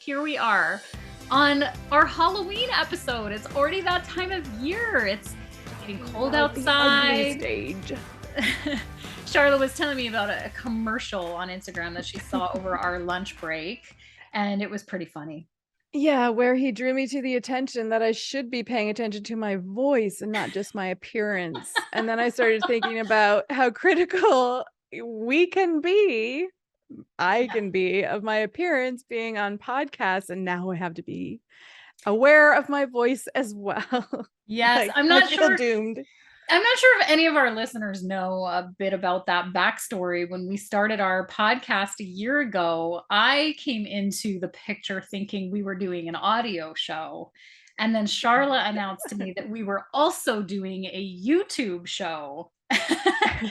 here we are on our Halloween episode. It's already that time of year. It's getting cold outside. The ugly stage. Charla was telling me about a commercial on Instagram that she saw over our lunch break, and it was pretty funny. Yeah, where he drew me to the attention that I should be paying attention to my voice and not just my appearance. And then I started thinking about how critical we can be, I can be, of my appearance being on podcasts. And now I have to be aware of my voice as well. Yes, Like, I'm not I feel sure. doomed. I'm not sure if any of our listeners know a bit about that backstory. When we started our podcast a year ago, I came into the picture thinking we were doing an audio show. And then Charla announced to me that we were also doing a YouTube show.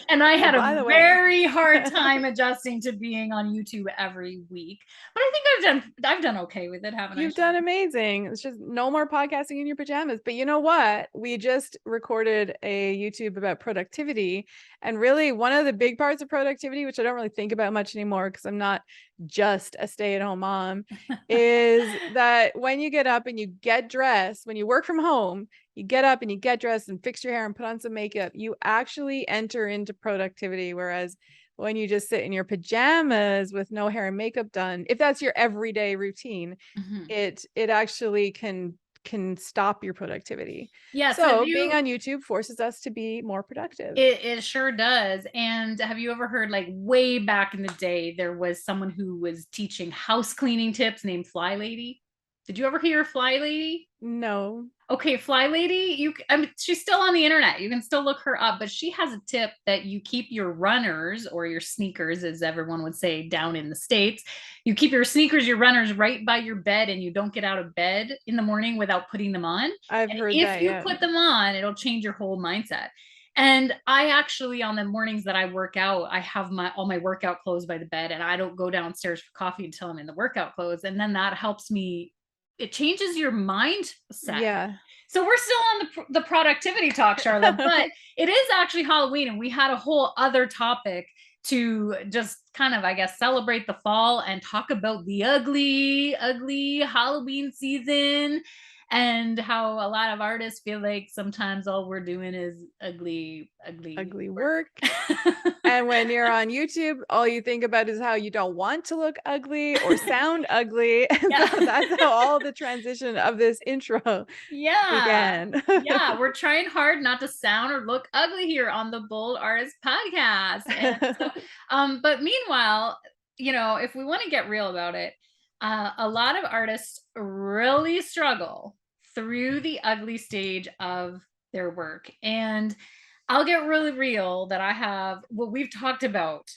And I had By a the way. very hard time adjusting to being on YouTube every week. But I think I've done okay with it, haven't I? You've done amazing. It's just no more podcasting in your pajamas. But you know what? We just recorded a YouTube about productivity. And really, one of the big parts of productivity, which I don't really think about much anymore because I'm not just a stay-at-home mom, is that when you get up and you get dressed, when you work from home, you get up and you get dressed and fix your hair and put on some makeup, you actually enter into productivity. Whereas when you just sit in your pajamas with no hair and makeup done, if that's your everyday routine, it actually can stop your productivity. Yes. So being on YouTube forces us to be more productive. It sure does. And have you ever heard, like, way back in the day, there was someone who was teaching house cleaning tips named Fly Lady? Did you ever hear Fly Lady? No. Okay, Fly Lady, she's still on the internet. You can still look her up, but she has a tip that you keep your runners, or your sneakers, as everyone would say down in the States. You keep your sneakers, your runners, right by your bed, and you don't get out of bed in the morning without putting them on. I've And heard if that, you yeah. put them on, it'll change your whole mindset. And I actually, on the mornings that I work out, I have all my workout clothes by the bed, and I don't go downstairs for coffee until I'm in the workout clothes. And then that helps me. It changes your mindset. Yeah. So we're still on the productivity talk, Charla, but it is actually Halloween, and we had a whole other topic to just kind of, I guess, celebrate the fall and talk about the ugly, ugly Halloween season, and how a lot of artists feel like sometimes all we're doing is ugly work. And when you're on YouTube, all you think about is how you don't want to look ugly or sound ugly. Yeah. So that's how all the transition of this intro began. Yeah, we're trying hard not to sound or look ugly here on the Bold Artist podcast. And so, but meanwhile, if we want to get real about it, a lot of artists really struggle through the ugly stage of their work. And I'll get really real that I have what we've talked about.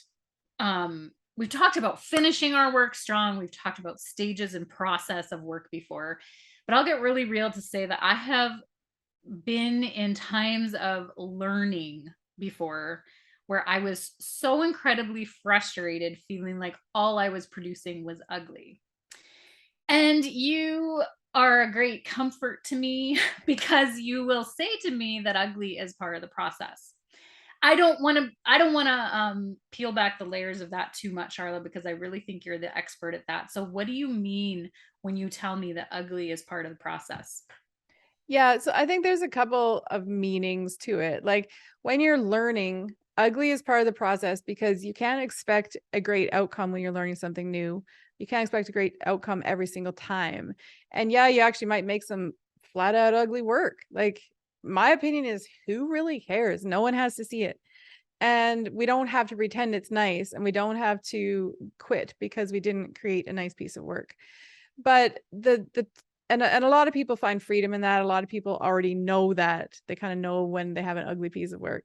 We've talked about finishing our work strong. We've talked about stages and process of work before, but I'll get really real to say that I have been in times of learning before where I was so incredibly frustrated, feeling like all I was producing was ugly. And you are a great comfort to me because you will say to me that ugly is part of the process. I don't want to peel back the layers of that too much, Charla, because I really think you're the expert at that. So what do you mean when you tell me that ugly is part of the process? Yeah, so I think there's a couple of meanings to it. Like when you're learning, ugly is part of the process because you can't expect a great outcome when you're learning something new. You can't expect a great outcome every single time. And yeah, you actually might make some flat out ugly work. Like my opinion is, who really cares? No one has to see it. And we don't have to pretend it's nice, and we don't have to quit because we didn't create a nice piece of work. But and a lot of people find freedom in that. A lot of people already know that. They kind of know when they have an ugly piece of work.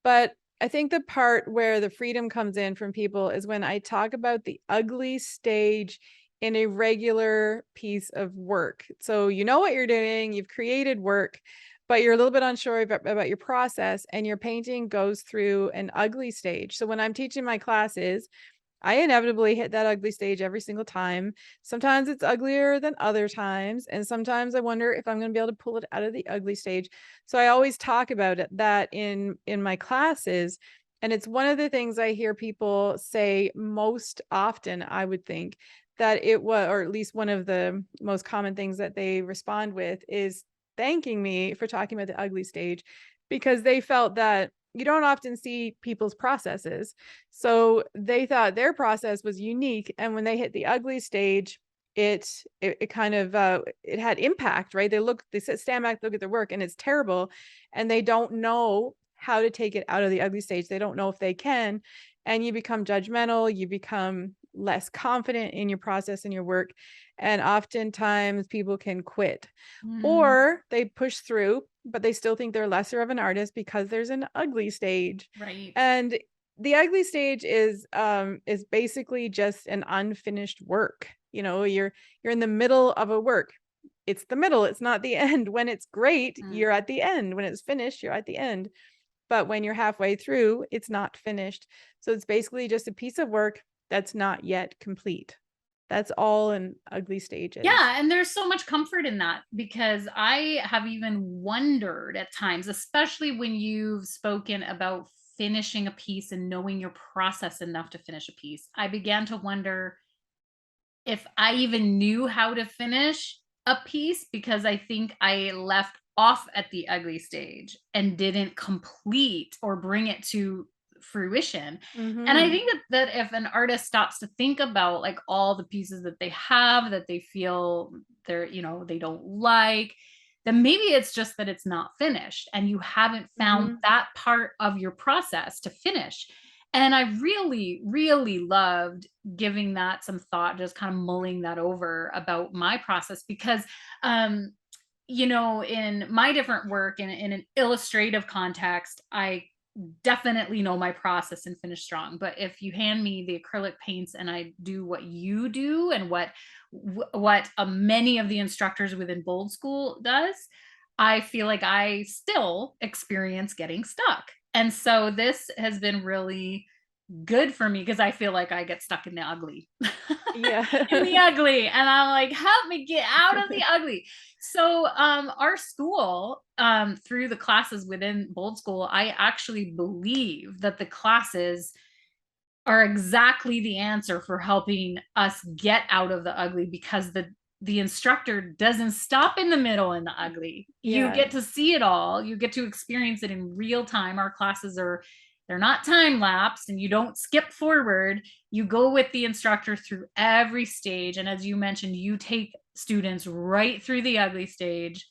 But I think the part where the freedom comes in from people is when I talk about the ugly stage in a regular piece of work. So you know what you're doing, you've created work, but you're a little bit unsure about your process, and your painting goes through an ugly stage. So when I'm teaching my classes, I inevitably hit that ugly stage every single time. Sometimes it's uglier than other times. And sometimes I wonder if I'm going to be able to pull it out of the ugly stage. So I always talk about that in my classes. And it's one of the things I hear people say most often, I would think, that it was, or at least one of the most common things that they respond with is thanking me for talking about the ugly stage, because they felt that you don't often see people's processes. So they thought their process was unique. And when they hit the ugly stage, it kind of it had impact, right? They stand back, look at their work, and it's terrible. And they don't know how to take it out of the ugly stage. They don't know if they can. And you become judgmental, you become less confident in your process and your work. And oftentimes people can quit, Mm, or they push through, but they still think they're lesser of an artist because there's an ugly stage. right. And the ugly stage is basically just an unfinished work. You know, you're in the middle of a work. It's the middle, it's not the end. When it's great, Mm. you're at the end. When it's finished, you're at the end. But when you're halfway through, it's not finished. So it's basically just a piece of work that's not yet complete. That's all an ugly stage is. Yeah, and there's so much comfort in that, because I have even wondered at times, especially when you've spoken about finishing a piece and knowing your process enough to finish a piece. I began to wonder if I even knew how to finish a piece, because I think I left off at the ugly stage and didn't complete or bring it to fruition. And I Mm-hmm. think that if an artist stops to think about like all the pieces that they have that they feel they're, they don't like, then maybe it's just that it's not finished and you haven't found Mm-hmm. that part of your process to finish. And I really, really loved giving that some thought, just kind of mulling that over about my process, because um in my different work in an illustrative context, I definitely know my process and finish strong. But if you hand me the acrylic paints and I do what you do and what many of the instructors within Bold School does, I feel like I still experience getting stuck. And so this has been really good for me, because I feel like I get stuck in the ugly. Yeah. In the ugly. And I'm like, help me get out of the ugly. So our school, through the classes within Bold School, I actually believe that the classes are exactly the answer for helping us get out of the ugly, because the instructor doesn't stop in the middle in the ugly. You Yeah. get to see it all. You get to experience it in real time. Our classes they're not time lapse, and you don't skip forward. You go with the instructor through every stage. And as you mentioned, you take students right through the ugly stage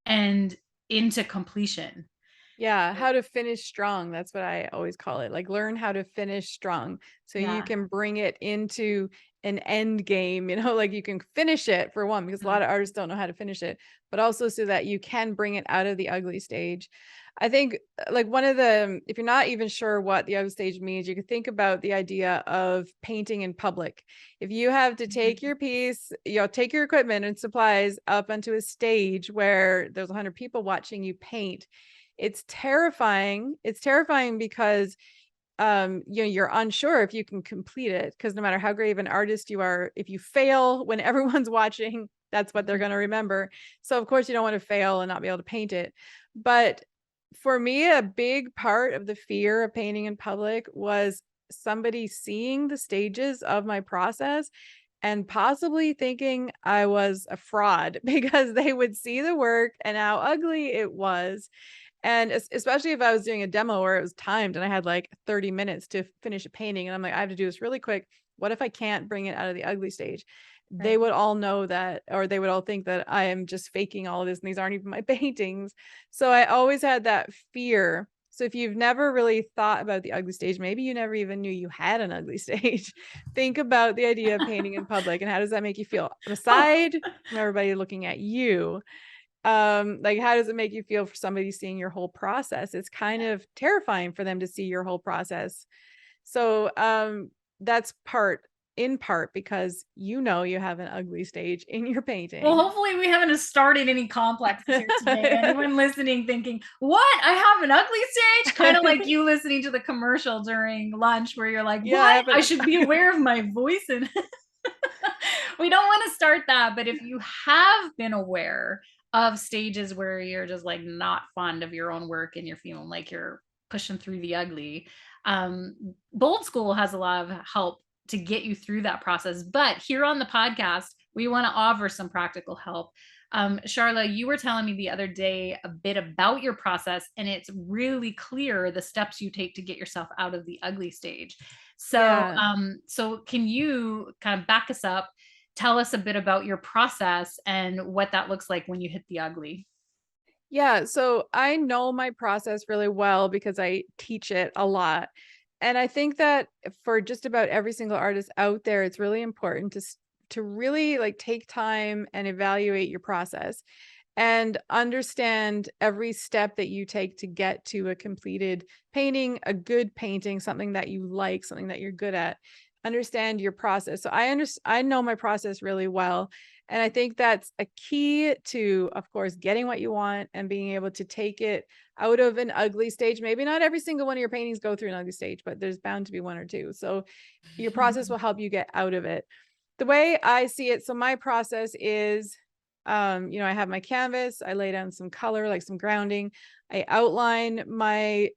and into completion. Yeah, how to finish strong. That's what I always call it. Like learn how to finish strong so you Yeah. can bring it into an end game, like you can finish it for one, because a Mm. lot of artists don't know how to finish it, but also so that you can bring it out of the ugly stage. I think like one of the, if you're not even sure what the ugly stage means, you could think about the idea of painting in public. If you have to take your piece, take your equipment and supplies up onto a stage where there's 100 people watching you paint, it's terrifying. It's terrifying because you're unsure if you can complete it, because no matter how great of an artist you are, if you fail when everyone's watching, that's what they're going to remember. So of course you don't want to fail and not be able to paint it. But for me, a big part of the fear of painting in public was somebody seeing the stages of my process and possibly thinking I was a fraud because they would see the work and how ugly it was. And especially if I was doing a demo where it was timed and I had like 30 minutes to finish a painting, and I'm like, I have to do this really quick. What if I can't bring it out of the ugly stage? They Right. would all know that, or they would all think that I am just faking all of this and these aren't even my paintings. So I always had that fear. So if you've never really thought about the ugly stage, maybe you never even knew you had an ugly stage. Think about the idea of painting in public and how does that make you feel? Oh, Aside from everybody looking at you, like how does it make you feel for somebody seeing your whole process? It's kind of terrifying for them to see your whole process. So that's in part because you have an ugly stage in your well, painting. hopefully we haven't started any complexes here today. Anyone listening thinking, what? I have an ugly stage? Kind of like you listening to the commercial during lunch where you're like, Yeah, I what? have I should be aware of my voice. And we don't want to start that. But if you have been aware of stages where you're just like not fond of your own work and you're feeling like you're pushing through the ugly, Bold School has a lot of help to get you through that process. But here on the podcast, we want to offer some practical help. Charla, you were telling me the other day a bit about your process, and it's really clear the steps you take to get yourself out of the ugly stage. So, Yeah. so can you kind of back us up, tell us a bit about your process and what that looks like when you hit the ugly? Yeah, so I know my process really well because I teach it a lot. And I think that for just about every single artist out there, it's really important to really like take time and evaluate your process and understand every step that you take to get to a completed painting, a good painting, something that you like, something that you're good at. Understand your process. So I know my process really well. And I think that's a key to, of course, getting what you want and being able to take it out of an ugly stage. Maybe not every single one of your paintings go through an ugly stage, but there's bound to be one or two. So your process will help you get out of it. The way I see it, so my process is, I have my canvas, I lay down some color, like some grounding. I outline my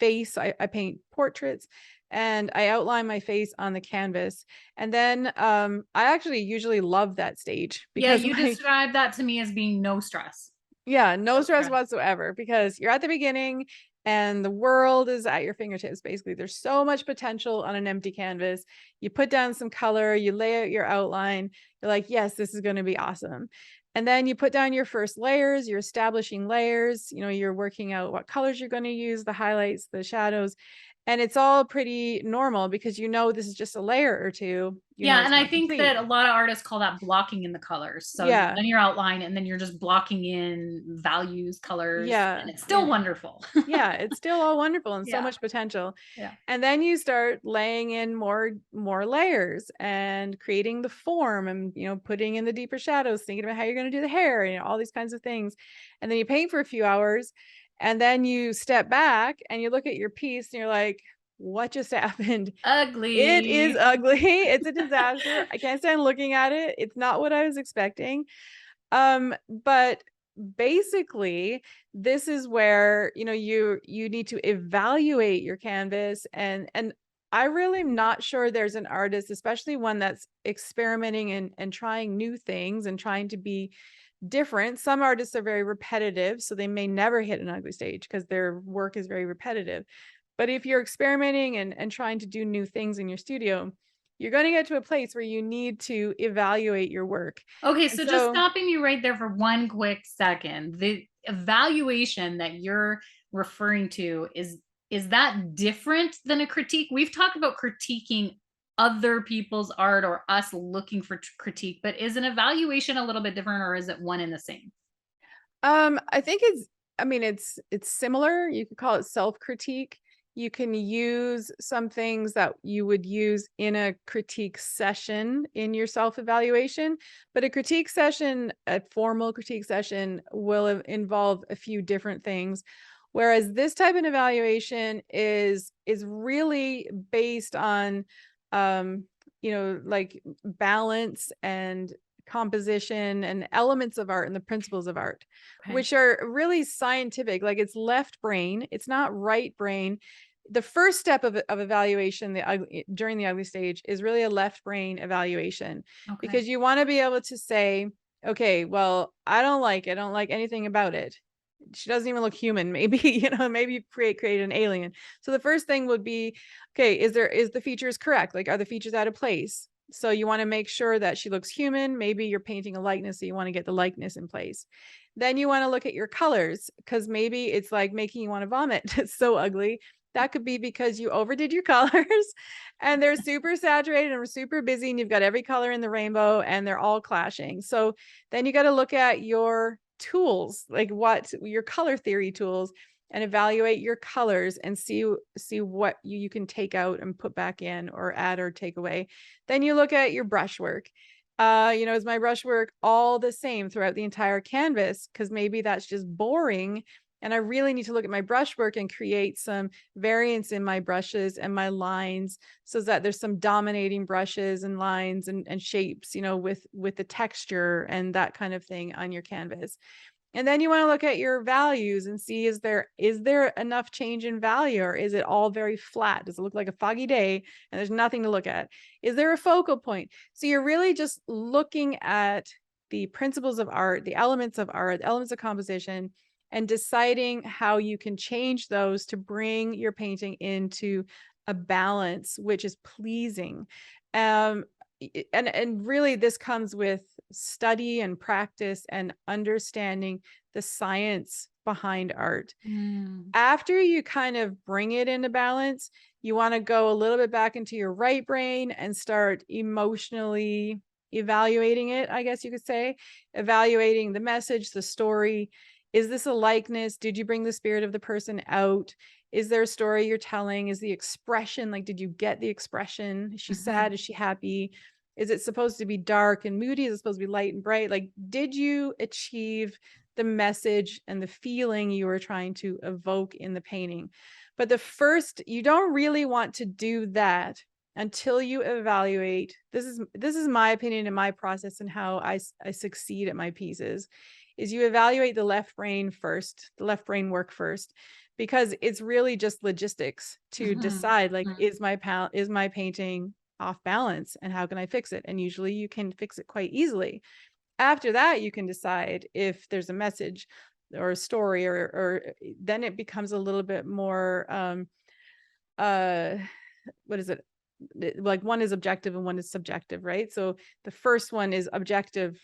face. I paint portraits and I outline my face on the canvas. And then I actually usually love that stage Yeah, because you my described that to me as being no stress. yeah, no No stress stress. whatsoever because you're at the beginning and the world is at your fingertips. Basically, there's so much potential on an empty canvas. You put down some color, you lay out your outline. You're like, yes, this is going to be awesome. And then you put down your first layers, you're establishing layers, you're working out what colors you're going to use, the highlights, the shadows. And it's all pretty normal because this is just a layer or two, Yeah, it's and I not think complete. that a lot of artists call that blocking in the colors. So you've Yeah. done your outline and then you're just blocking in values, colors, Yeah. and it's still And wonderful. yeah, it's still all wonderful and so Yeah, much potential. yeah. And then you start laying in more layers and creating the form and putting in the deeper shadows, thinking about how you're going to do the hair and all these kinds of things. And then you paint for a few hours and then you step back and you look at your piece and you're like, what just happened? It is Ugly. ugly. It's a disaster. I can't stand looking at it. It's not what I was expecting. But basically, this is where, you need to evaluate your canvas and I really am not sure there's an artist, especially one that's experimenting and trying new things and trying to be different. Some artists are very repetitive, so they may never hit an ugly stage because their work is very repetitive. But if you're experimenting and trying to do new things in your studio, you're going to get to a place where you need to evaluate your work. Okay, And so just so stopping you right there for one quick second. The evaluation that you're referring to is that different than a critique? We've talked about critiquing other people's art or us looking for critique, but is an evaluation a little bit different or is it one and the same? I think it's similar. You could call it self-critique. You can use some things that you would use in a critique session in your self-evaluation, but a formal critique session will involve a few different things. Whereas this type of evaluation is really based on like balance and composition and elements of art and the principles of art, Okay. which are really scientific. Like it's left brain, it's not right brain. The first step of evaluation, during the ugly stage, is really a left brain evaluation Okay. because you want to be able to say, okay, well, I don't like anything about it. She doesn't even look human. Maybe, maybe you create an alien. So the first thing would be, okay, is the features correct? Like, are the features out of place? So you want to make sure that she looks human. Maybe you're painting a likeness, so you want to get the likeness in place. Then you want to look at your colors because maybe it's like making you want to vomit. It's so ugly. That could be because you overdid your colors and they're super saturated and super busy and you've got every color in the rainbow and they're all clashing. So then you got to look at your tools, like what your color theory tools, and evaluate your colors and see what you can take out and put back in or add or take away. Then you look at your brushwork. Is my brushwork all the same throughout the entire canvas? Because maybe that's just boring. And I really need to look at my brushwork and create some variance in my brushes and my lines so that there's some dominating brushes and lines and shapes, with the texture and that kind of thing on your canvas. And then you want to look at your values and see, is there enough change in value, or is it all very flat? Does it look like a foggy day and there's nothing to look at? Is there a focal point? So you're really just looking at the principles of art, the elements of art, the elements of composition, and deciding how you can change those to bring your painting into a balance which is pleasing. Um, and really this comes with study and practice and understanding the science behind art. Mm. After you kind of bring it into balance, you want to go a little bit back into your right brain and start emotionally evaluating it, I guess you could say, evaluating the message, the story. Is this a likeness? Did you bring the spirit of the person out? Is there a story you're telling? Is the expression, like, did you get the expression? Is she sad? Is she happy? Is it supposed to be dark and moody? Is it supposed to be light and bright? Like, did you achieve the message and the feeling you were trying to evoke in the painting? But you don't really want to do that until you evaluate. This is my opinion and my process and how I succeed at my pieces, is you evaluate the left brain first, the left brain work first, because it's really just logistics to decide, like, is my painting off balance and how can I fix it? And usually you can fix it quite easily. After that, you can decide if there's a message or a story, or then it becomes a little bit more uh what is it, like, one is objective and one is subjective, right? So the first one is objective,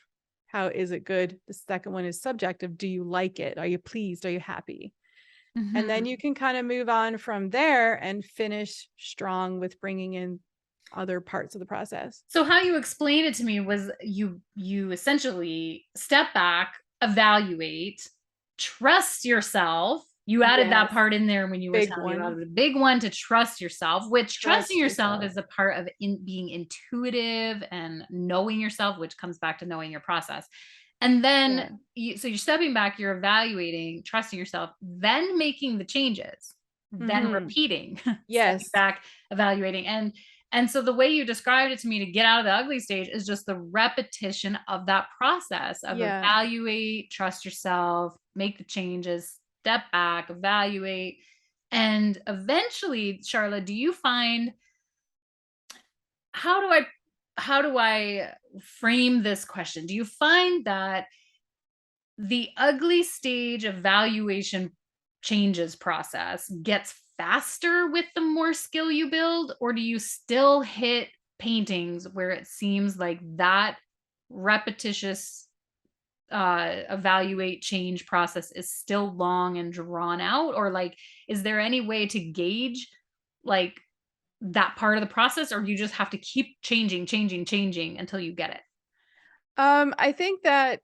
how is it good? The second one is subjective, do you like it? Are you pleased? Are you happy? And then you can kind of move on from there and finish strong with bringing in other parts of the process. So how you explained it to me was you essentially step back, evaluate, trust yourself. You added that Yes, part in there when you were big telling me about one. the big one, to trust yourself, which trusting Trust yourself yourself. is a part of being intuitive and knowing yourself, which comes back to knowing your process. And then Yeah. so you're stepping back, you're evaluating, trusting yourself, then making the changes, then Mm-hmm. repeating, stepping Yes. back, evaluating. And so the way you described it to me, to get out of the ugly stage, is just the repetition of that process of Yeah. evaluate, trust yourself, make the changes, step back, evaluate. And eventually, Charla, do you find, how do I frame this question? Do you find that the ugly stage evaluation changes process gets faster with the more skill you build, or do you still hit paintings where it seems like that repetitious evaluate change process is still long and drawn out? Or like, is there any way to gauge like that part of the process, or do you just have to keep changing until you get it? I think that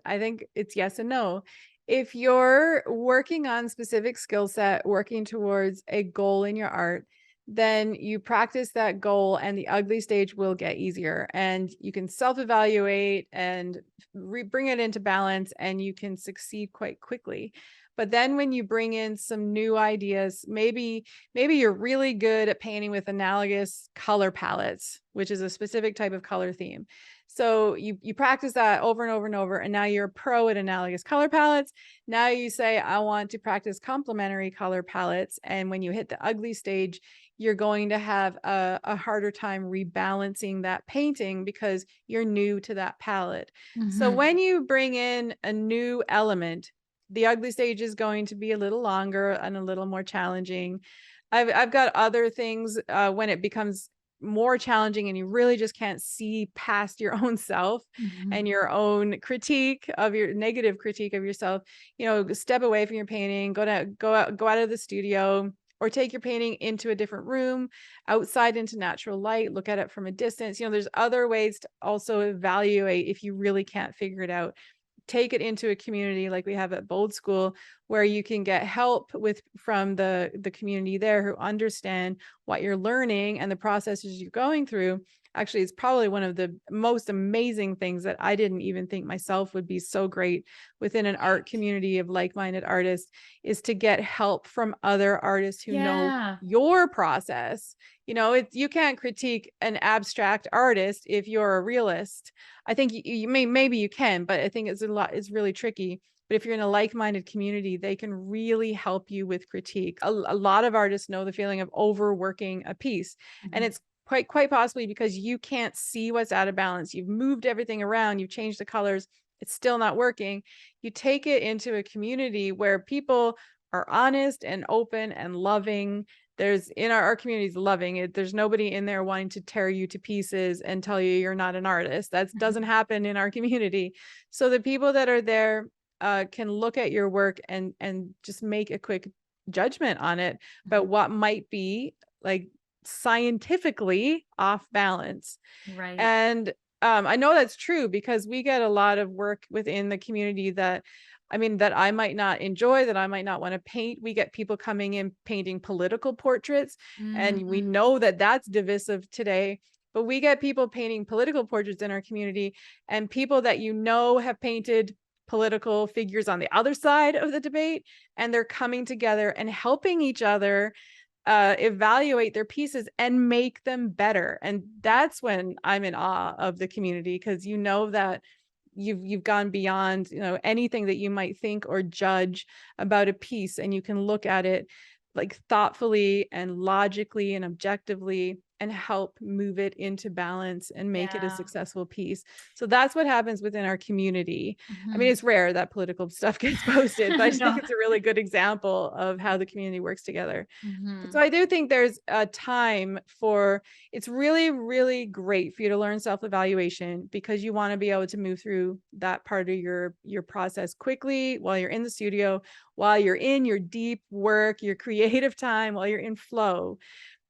I think it's yes and no. If you're working on specific skill set, working towards a goal in your art, then you practice that goal and the ugly stage will get easier, and you can self-evaluate and bring it into balance, and you can succeed quite quickly. But then when you bring in some new ideas, maybe you're really good at painting with analogous color palettes, which is a specific type of color theme. So you practice that over and over and over, and now you're a pro at analogous color palettes. Now you say, I want to practice complementary color palettes. And when you hit the ugly stage, you're going to have a harder time rebalancing that painting because you're new to that palette. So Mhm. when you bring in a new element, the ugly stage is going to be a little longer and a little more challenging. I've got other things when it becomes more challenging and you really just can't see past your own self and Mhm. your own negative critique of yourself. Step away from your painting, go out of the studio, or take your painting into a different room, outside into natural light, look at it from a distance. There's other ways to also evaluate if you really can't figure it out. Take it into a community like we have at Bold School, where you can get help from the community there, who understand what you're learning and the processes you're going through, Actually, it's probably one of the most amazing things that I didn't even think myself would be so great within an art community of like-minded artists, is to get help from other artists who know Yeah. your process. You can't critique an abstract artist if you're a realist. I think maybe you can, but I think it's really tricky. But if you're in a like-minded community, they can really help you with critique. A lot of artists know the feeling of overworking a piece, and it's quite possibly because you can't see what's out of balance. You've moved everything around, you've changed the colors, it's still not working. You take it into a community where people are honest and open and loving. There's in our communities loving it. There's nobody in there wanting to tear you to pieces and tell you you're not an artist. That doesn't happen in our community. So the people that are there can look at your work and just make a quick judgment on it about what might be like scientifically off balance. Right. And I know that's true because we get a lot of work within the community that I might not enjoy, that I might not want to paint. We get people coming in painting political portraits, and we know that that's divisive today. But we get people painting political portraits in our community, and people that have painted political figures on the other side of the debate, and they're coming together and helping each other evaluate their pieces and make them better. And that's when I'm in awe of the community, because that you've gone beyond anything that you might think or judge about a piece, and you can look at it like thoughtfully and logically and objectively and help move it into balance and make it a successful piece. So that's what happens within our community. I mean, it's rare that political stuff gets posted, but I just think it's a really good example of how the community works together. So I do think there's a time it's really, really great for you to learn self-evaluation, because you want to be able to move through that part of your process quickly while you're in the studio, while you're in your deep work, your creative time, while you're in flow.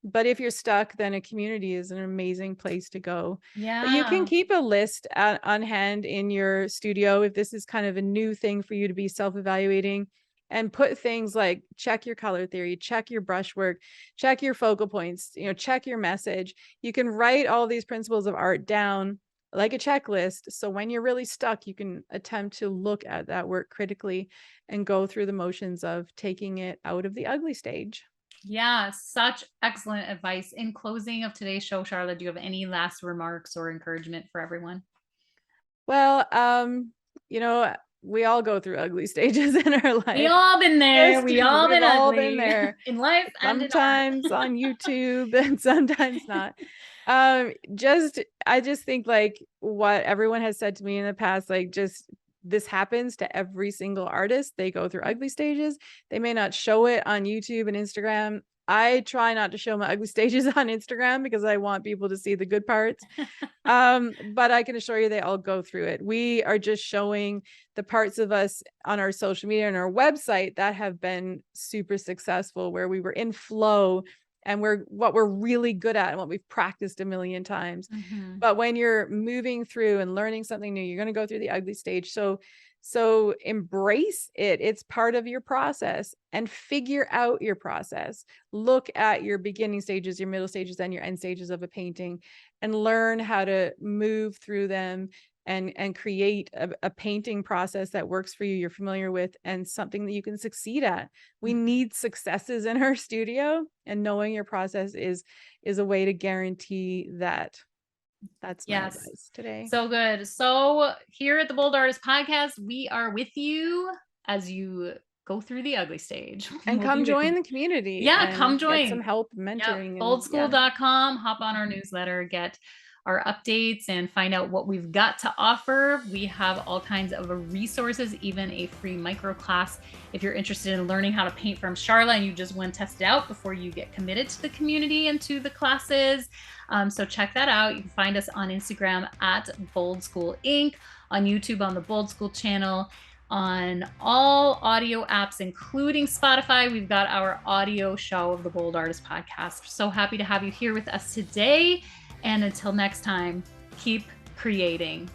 But if you're stuck, then a community is an amazing place to go. Yeah. But you can keep a list on hand in your studio if this is kind of a new thing for you to be self-evaluating, and put things like check your color theory, check your brushwork, check your focal points, check your message. You can write all these principles of art down like a checklist. So when you're really stuck, you can attempt to look at that work critically and go through the motions of taking it out of the ugly stage. Yeah, such excellent advice. In closing of today's show, Charla, do you have any last remarks or encouragement for everyone? Well, we all go through ugly stages in our life. We all been there. We all been ugly been there in life. Sometimes on YouTube and sometimes not. I just think like what everyone has said to me in the past, like this happens to every single artist. They go through ugly stages. They may not show it on YouTube and Instagram. I try not to show my ugly stages on Instagram because I want people to see the good parts. But I can assure you they all go through it. We are just showing the parts of us on our social media and our website that have been super successful, where we were in flow and what we're really good at and what we've practiced a million times. But when you're moving through and learning something new, you're going to go through the ugly stage. So embrace it. It's part of your process, and figure out your process. Look at your beginning stages, your middle stages, and your end stages of a painting, and learn how to move through them and create a painting process that works for you, you're familiar with, and something that you can succeed at. We need successes in our studio, and knowing your process is a way to guarantee that. That's my advice today. So good. So here at the Bold Artist Podcast, we are with you as you go through the ugly stage. And come join the community. Yeah, come join. Get some help, mentoring. Boldschool.com. Hop on our newsletter, get our updates, and find out what we've got to offer. We have all kinds of resources, even a free micro class if you're interested in learning how to paint from Charla and you just want to test it out before you get committed to the community and to the classes. So check that out. You can find us on Instagram at Bold School Inc., on YouTube on the Bold School channel, on all audio apps, including Spotify. We've got our audio show of the Bold Artist Podcast. So happy to have you here with us today. And until next time, keep creating.